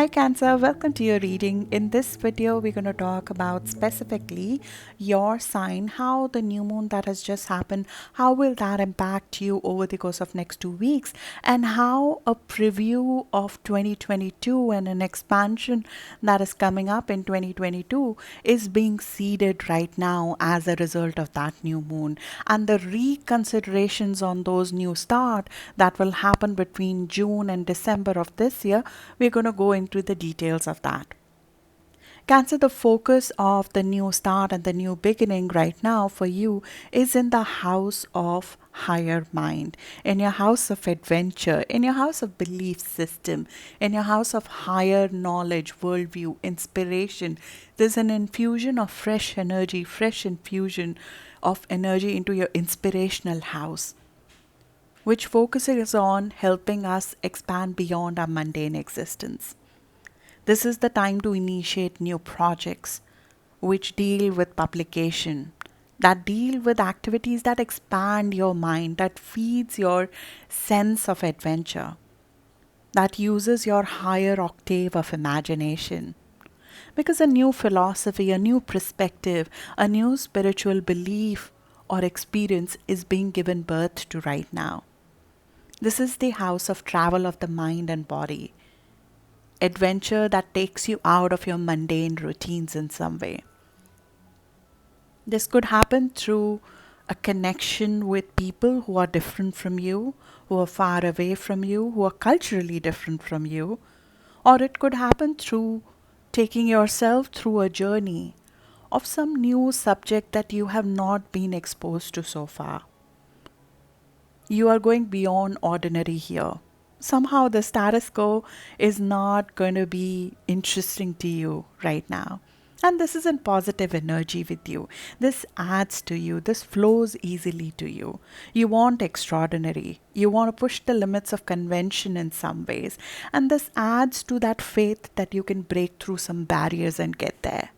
Hi Cancer, welcome to your reading. In this video, we're going to talk about specifically your sign, how the new moon that has just happened, how will that impact you over the course of next 2 weeks, and how a preview of 2022 and an expansion that is coming up in 2022 is being seeded right now as a result of that new moon, and the reconsiderations on those new start that will happen between June and December of this year. We're going to go into the details of that. Cancer, the focus of the new start and the new beginning right now for you is in the house of higher mind, in your house of adventure, in your house of belief system, in your house of higher knowledge, worldview, inspiration. There's an infusion of fresh energy, fresh infusion of energy into your inspirational house, which focuses on helping us expand beyond our mundane existence. This is the time to initiate new projects which deal with publication, that deal with activities that expand your mind, that feeds your sense of adventure, that uses your higher octave of imagination. Because a new philosophy, a new perspective, a new spiritual belief or experience is being given birth to right now. This is the house of travel of the mind and body, adventure that takes you out of your mundane routines in some way. This could happen through a connection with people who are different from you, who are far away from you, who are culturally different from you, or it could happen through taking yourself through a journey of some new subject that you have not been exposed to so far. You are going beyond ordinary here. Somehow the status quo is not going to be interesting to you right now. And this isn't positive energy with you. This adds to you. This flows easily to you. You want extraordinary. You want to push the limits of convention in some ways. And this adds to that faith that you can break through some barriers and get there.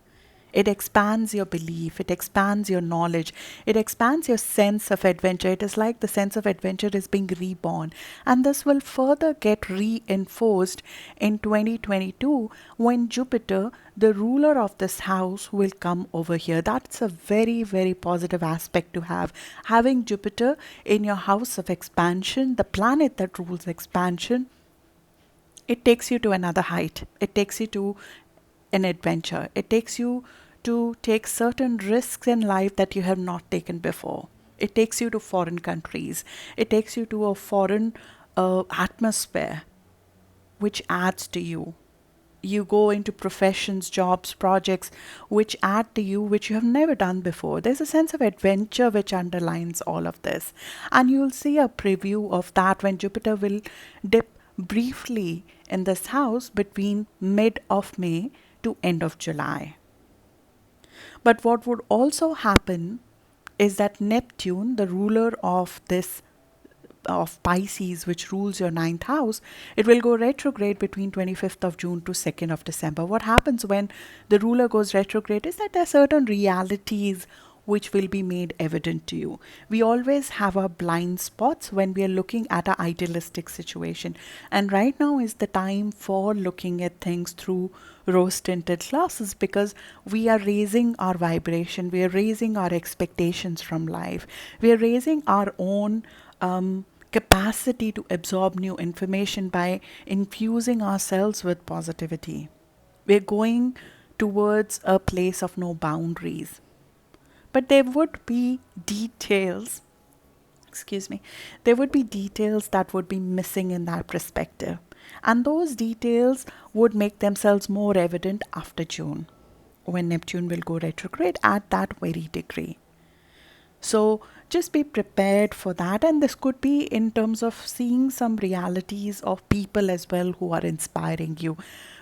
It expands your belief, it expands your knowledge, it expands your sense of adventure. It is like the sense of adventure is being reborn. And this will further get reinforced in 2022 when Jupiter, the ruler of this house, will come over here. That's a very, very positive aspect to have. Having Jupiter in your house of expansion, the planet that rules expansion, it takes you to another height. It takes you to an adventure. It takes you to take certain risks in life that you have not taken before. It takes you to foreign countries. It takes you to a foreign atmosphere, which adds to you. You go into professions, jobs, projects which add to you, which you have never done before. There's a sense of adventure which underlines all of this. And you'll see a preview of that when Jupiter will dip briefly in this house between mid of May to end of July. But what would also happen is that Neptune, the ruler of this of Pisces, which rules your ninth house, it will go retrograde between 25th of June to 2nd of December. What happens when the ruler goes retrograde is that there are certain realities which will be made evident to you. We always have our blind spots when we are looking at an idealistic situation. And right now is the time for looking at things through rose-tinted glasses, because we are raising our vibration, we are raising our expectations from life, we are raising our own capacity to absorb new information by infusing ourselves with positivity. We're going towards a place of no boundaries. But there would be details, there would be details that would be missing in that perspective. And those details would make themselves more evident after June, when Neptune will go retrograde at that very degree. So just be prepared for that. And this could be in terms of seeing some realities of people as well who are inspiring you.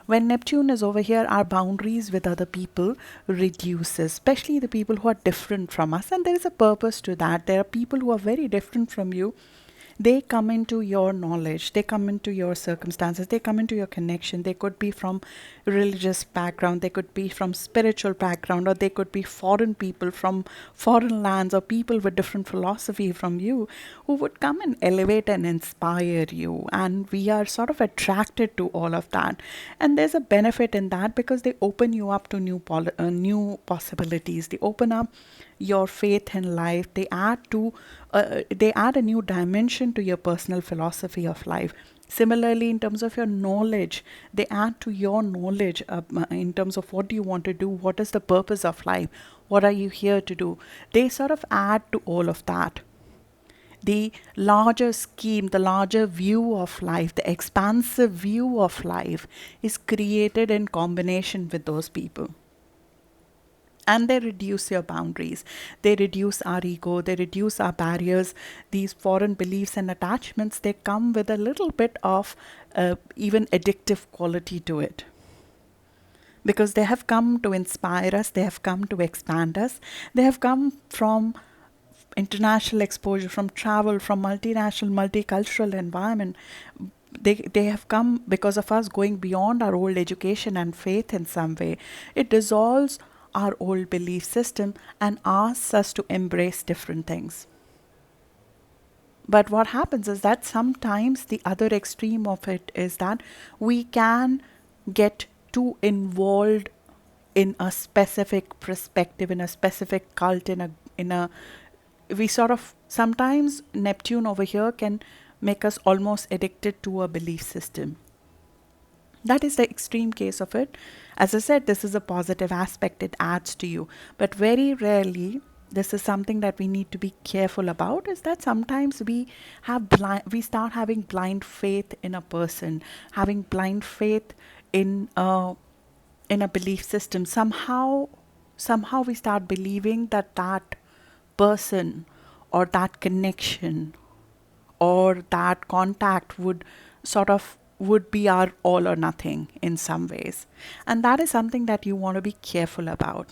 When Neptune is over here, our boundaries with other people reduces, especially the people who are different from us. And there is a purpose to that. There are people who are very different from you. They come into your knowledge, they come into your circumstances, they come into your connection. They could be from religious background, they could be from spiritual background, or they could be foreign people from foreign lands, or people with different philosophy from you, who would come and elevate and inspire you. And we are sort of attracted to all of that. And there's a benefit in that because they open you up to new possibilities. They open up your faith in life. They add a new dimension to your personal philosophy of life. Similarly, in terms of your knowledge, they add to your knowledge in terms of what do you want to do, what is the purpose of life, what are you here to do. They sort of add to all of that. The larger scheme, the larger view of life, the expansive view of life is created in combination with those people. And they reduce your boundaries. They reduce our ego. They reduce our barriers. These foreign beliefs and attachments, they come with a little bit of even addictive quality to it. Because they have come to inspire us, they have come to expand us, they have come from international exposure, from travel, from multinational, multicultural environment. They have come because of us going beyond our old education and faith in some way. It dissolves our old belief system and asks us to embrace different things. But what happens is that sometimes the other extreme of it is that we can get too involved in a specific perspective, in a specific cult, in a we sort of sometimes Neptune over here can make us almost addicted to a belief system. That is the extreme case of it. As I said, this is a positive aspect, it adds to you. But very rarely, this is something that we need to be careful about, is that sometimes we start having blind faith in a person, having blind faith in a belief system. Somehow we start believing that person or that connection or that contact would be our all or nothing in some ways. And that is something that you want to be careful about,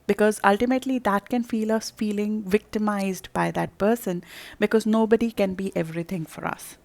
because ultimately that can feel us feeling victimized by that person, because nobody can be everything for us.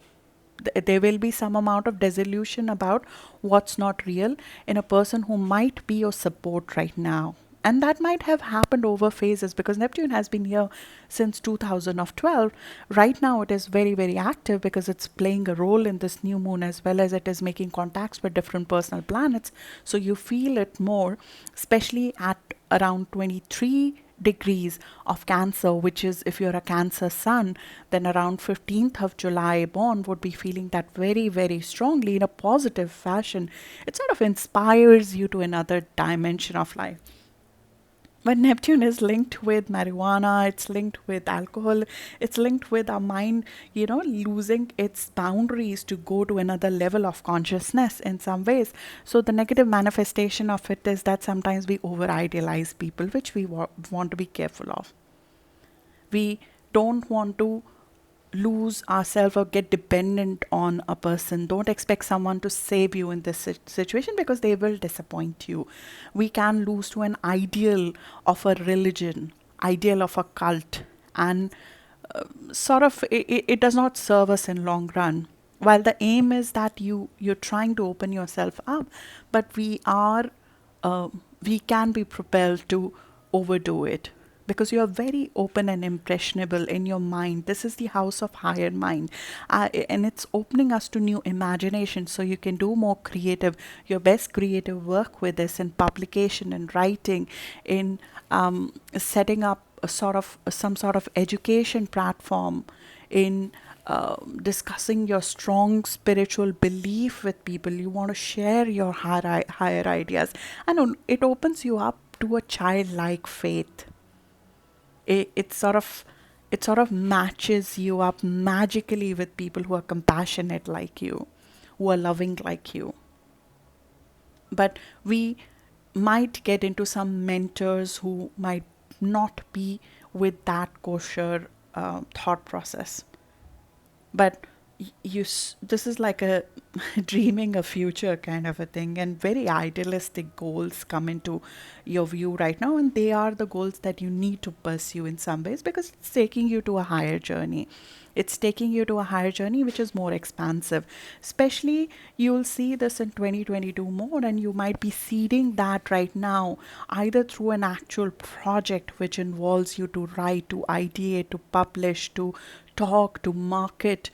There will be some amount of disillusion about what's not real in a person who might be your support right now. And that might have happened over phases, because Neptune has been here since 2012. Right now, it is very, very active because it's playing a role in this new moon, as well as it is making contacts with different personal planets. So you feel it more, especially at around 23 degrees of Cancer, which is, if you're a Cancer sun, then around 15th of July born would be feeling that very, very strongly in a positive fashion. It sort of inspires you to another dimension of life. But Neptune is linked with marijuana, it's linked with alcohol, it's linked with our mind, losing its boundaries to go to another level of consciousness in some ways. So the negative manifestation of it is that sometimes we over idealize people, which we want to be careful of. We don't want to lose ourselves or get dependent on a person. Don't expect someone to save you in this situation, because they will disappoint you. We can lose to an ideal of a religion, ideal of a cult, and it does not serve us in long run. While the aim is that you're trying to open yourself up, but we can be propelled to overdo it, because you are very open and impressionable in your mind. This is the house of higher mind, and it's opening us to new imagination, so you can do more creative, your best creative work with this in publication and writing, in setting up some sort of education platform, in discussing your strong spiritual belief with people. You want to share your higher ideas, and it opens you up to a childlike faith. It sort of matches you up magically with people who are compassionate like you, who are loving like you. But we might get into some mentors who might not be with that kosher thought process. But this is like a dreaming a future kind of a thing, and very idealistic goals come into your view right now, and they are the goals that you need to pursue in some ways, because it's taking you to a higher journey. It's taking you to a higher journey which is more expansive. Especially you'll see this in 2022 more, and you might be seeding that right now, either through an actual project which involves you to write, to ideate, to publish, to talk, to market,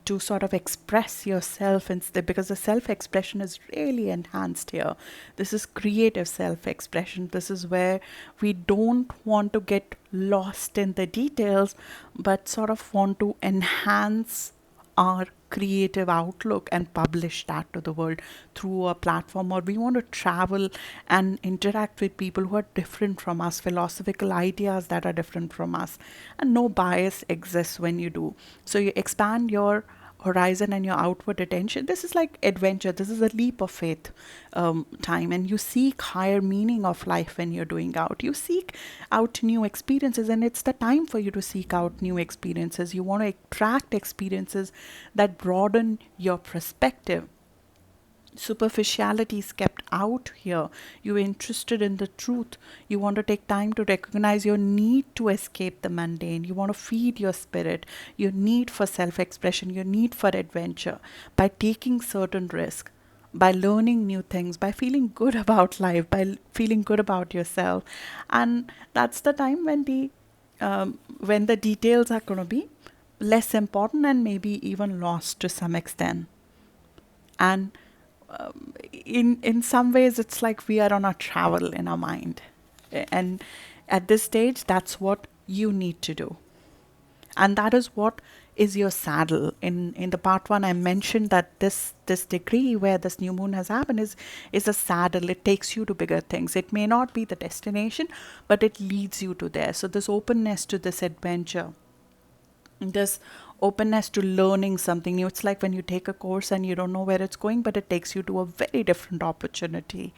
to sort of express yourself instead, because the self expression is really enhanced here. This is creative self expression. This is where we don't want to get lost in the details, but sort of want to enhance our creative outlook and publish that to the world through a platform. Or we want to travel and interact with people who are different from us, philosophical ideas that are different from us, and no bias exists when you do. So you expand your horizon and your outward attention. This is like adventure. This is a leap of faith time, and you seek higher meaning of life when you're doing out. You seek out new experiences, and it's the time for you to seek out new experiences. You want to attract experiences that broaden your perspective. Superficiality is kept out here. You're interested in the truth. You want to take time to recognize your need to escape the mundane. You want to feed your spirit, your need for self expression, your need for adventure by taking certain risks, by learning new things, by feeling good about life, by feeling good about yourself. And that's the time when the details are going to be less important and maybe even lost to some extent. And in some ways it's like we are on a travel in our mind, and at this stage that's what you need to do, and that is what is your saddle. In the part one I mentioned that this degree where this new moon has happened is a saddle. It takes you to bigger things. It may not be the destination, but it leads you to there. So this openness to this adventure, this openness to learning something new. It's like when you take a course and you don't know where it's going, but it takes you to a very different opportunity.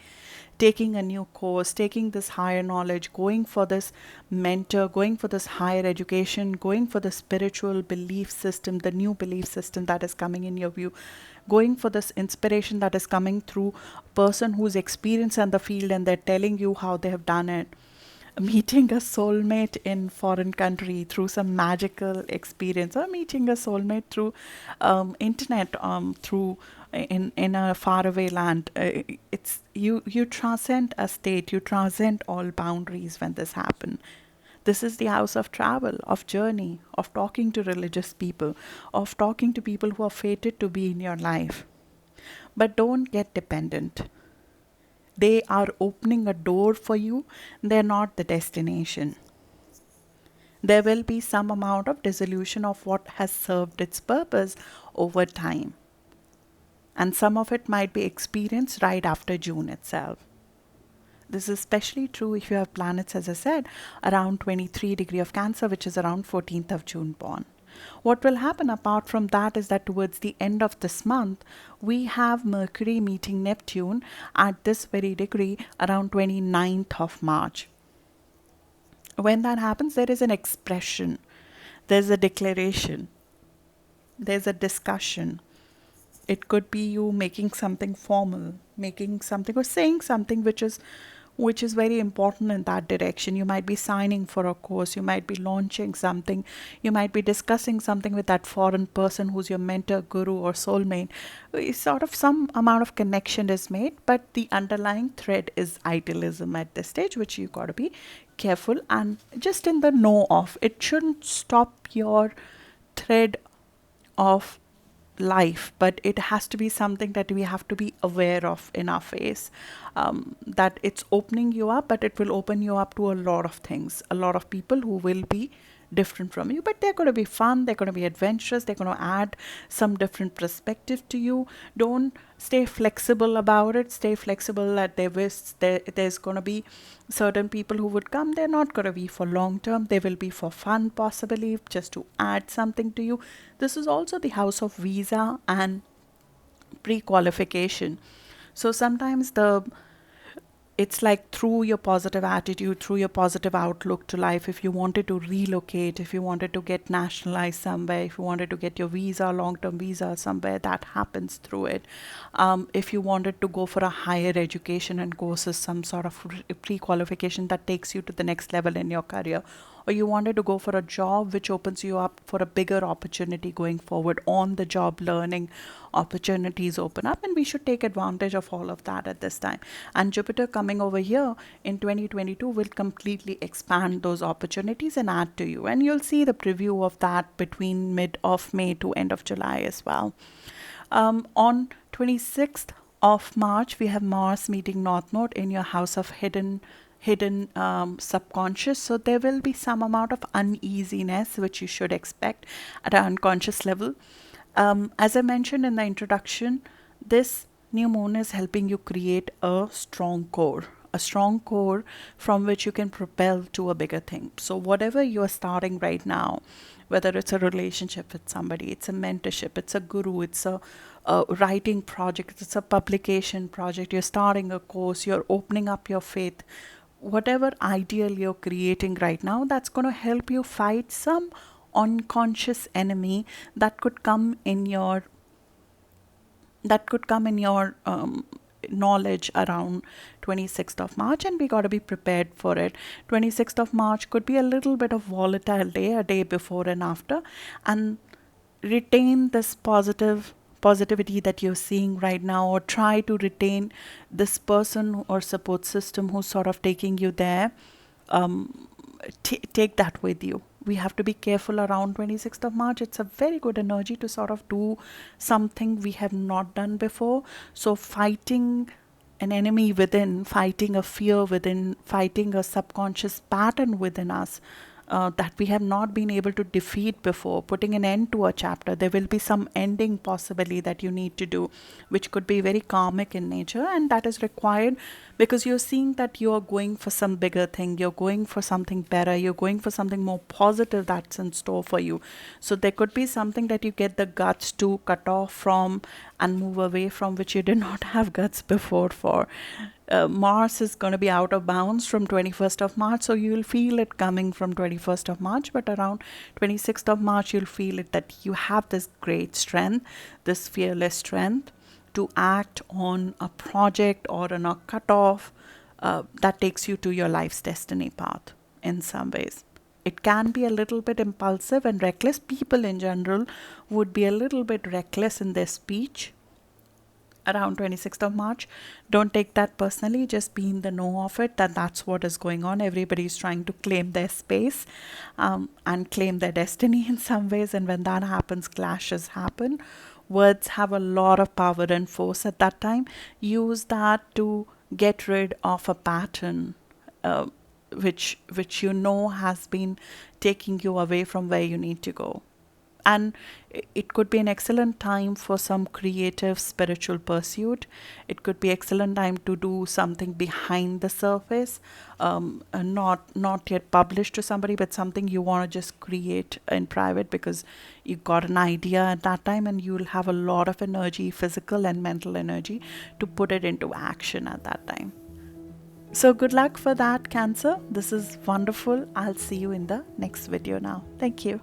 Taking a new course, taking this higher knowledge, going for this mentor, going for this higher education, going for the spiritual belief system, the new belief system that is coming in your view, going for this inspiration that is coming through a person who's experienced in the field and they're telling you how they have done it. Meeting a soulmate in foreign country through some magical experience, or meeting a soulmate through internet, through in a faraway land. It's you transcend a state, you transcend all boundaries when this happen. This is the house of travel, of journey, of talking to religious people, of talking to people who are fated to be in your life. But don't get dependent. They are opening a door for you, they're not the destination. There will be some amount of dissolution of what has served its purpose over time. And some of it might be experienced right after June itself. This is especially true if you have planets, as I said, around 23 degree of Cancer, which is around 14th of June born. What will happen apart from that is that towards the end of this month, we have Mercury meeting Neptune at this very degree around 29th of March. When that happens, there is an expression, there's a declaration, there's a discussion. It could be you making something formal, making something or saying something which is very important in that direction. You might be signing for a course, you might be launching something, you might be discussing something with that foreign person who's your mentor, guru, or soulmate. Sort of some amount of connection is made, but the underlying thread is idealism at this stage, which you got to be careful and just in the know of. It shouldn't stop your thread of life, but it has to be something that we have to be aware of in our face. That it's opening you up, but it will open you up to a lot of things, a lot of people who will be different from you, but they're going to be fun, they're going to be adventurous, they're going to add some different perspective to you. Don't stay flexible about it. Stay flexible that there's going to be certain people who would come. They're not going to be for long term, they will be for fun, possibly just to add something to you. This is also the house of visa and pre-qualification. So sometimes it's like through your positive attitude, through your positive outlook to life, if you wanted to relocate, if you wanted to get nationalized somewhere, if you wanted to get your visa, long-term visa somewhere, that happens through it. If you wanted to go for a higher education and courses, some sort of pre-qualification that takes you to the next level in your career, or you wanted to go for a job which opens you up for a bigger opportunity going forward, on the job learning opportunities open up, and we should take advantage of all of that at this time. And Jupiter coming over here in 2022 will completely expand those opportunities and add to you, and you'll see the preview of that between mid of May to end of July as well. On 26th of March, we have Mars meeting North Node in your house of hidden subconscious. So there will be some amount of uneasiness which you should expect at an unconscious level. As I mentioned in the introduction, this new moon is helping you create a strong core from which you can propel to a bigger thing. So whatever you are starting right now, whether it's a relationship with somebody, it's a mentorship, it's a guru, it's a writing project, it's a publication project, you're starting a course, you're opening up your faith, whatever ideal you're creating right now, that's going to help you fight some unconscious enemy that could come in your knowledge around 26th of March, and we got to be prepared for it. 26th of March could be a little bit of volatile day, a day before and after, and retain this positivity that you're seeing right now, or try to retain this person or support system who's sort of taking you there. Take that with you. We have to be careful around 26th of March. It's a very good energy to sort of do something we have not done before. So fighting an enemy within, fighting a fear within, fighting a subconscious pattern within us that we have not been able to defeat before, putting an end to a chapter. There will be some ending possibly that you need to do, which could be very karmic in nature, and that is required because you're seeing that you're going for some bigger thing, you're going for something better, you're going for something more positive that's in store for you. So there could be something that you get the guts to cut off from and move away from, which you did not have guts before for. Mars is going to be out of bounds from 21st of March, so you'll feel it coming from 21st of March, but around 26th of March, you'll feel it that you have this great strength, this fearless strength to act on a project or on a cutoff that takes you to your life's destiny path in some ways. It can be a little bit impulsive and reckless. People in general would be a little bit reckless in their speech around 26th of March. Don't take that personally, just be in the know of it, that that's what is going on. Everybody's trying to claim their space and claim their destiny in some ways, and when that happens, clashes happen. Words have a lot of power and force at that time. Use that to get rid of a pattern which you know has been taking you away from where you need to go. And it could be an excellent time for some creative spiritual pursuit. It could be excellent time to do something behind the surface, not yet published to somebody, but something you want to just create in private because you got an idea at that time, and you'll have a lot of energy, physical and mental energy, to put it into action at that time. So good luck for that, Cancer. This is wonderful. I'll see you in the next video now. Thank you.